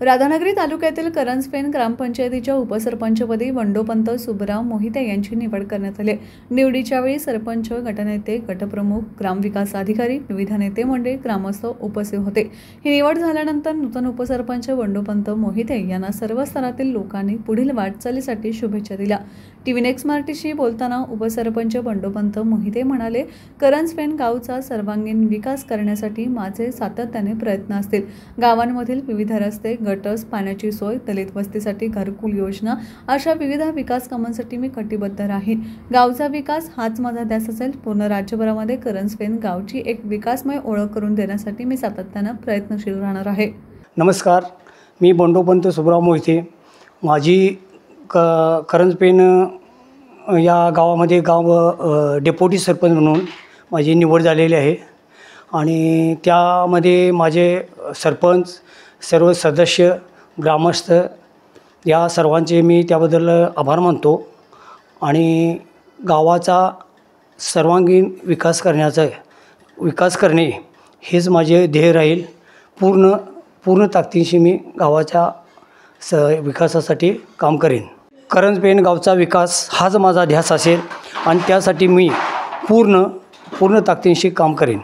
राधानगरी तालुक्यातील करंजपेन ग्रामपंचायतीच्या उपसरपंचपदी बंडोपंत सुबराव मोहिते यांची निवड करण्यात आली। निवडीच्या वेळी सरपंच, गटनेते, गटप्रमुख, ग्रामविकास अधिकारी, विविध नेते मंडळी, ग्रामस्थ उपस्थित होते। ही निवड झाल्यानंतर नूतन उपसरपंच बंडोपंत मोहिते यांना सर्व स्तरातील लोकांनी पुढील वाटचालीसाठी शुभेच्छा दिल्या। टीव्ही नेक्स्ट मराठीशी बोलताना उपसरपंच बंडोपंत मोहिते म्हणाले, करंजपेन गावचा सर्वांगीण विकास करण्यासाठी माझे सातत्याने प्रयत्न असतील। गावांमधील विविध रस्ते, गटर्स, पाण्याची सोय, दलित वस्तीसाठी घरकुल योजना अशा विविध विकास कामांसाठी मी कटिबद्ध राहीन। गावचा विकास हाच माझा ध्यास असेल। पूर्ण राज्यभरामध्ये करंजपेन गावची एक विकासमय ओळख करून देण्यासाठी मी सातत्याने प्रयत्नशील राहणार आहे। नमस्कार, मी बंडोपंत सुबराव मोहिते। माझी करंजपेन या गावामध्ये डेप्युटी सरपंच म्हणून माझी निवड झालेली आहे आणि त्यामध्ये माझे सरपंच, सर्व सदस्य, ग्रामस्थ या सर्वांचे मी त्याबद्दल आभार मानतो आणि गावाचा सर्वांगीण विकास करणे हेच माझे ध्येय राहील। पूर्ण ताकदीशी मी गावाच्या विकासासाठी काम करेन। करंजपेन गावचा विकास हाच माझा ध्यास असेल आणि त्यासाठी मी पूर्ण ताकदीशी काम करेन।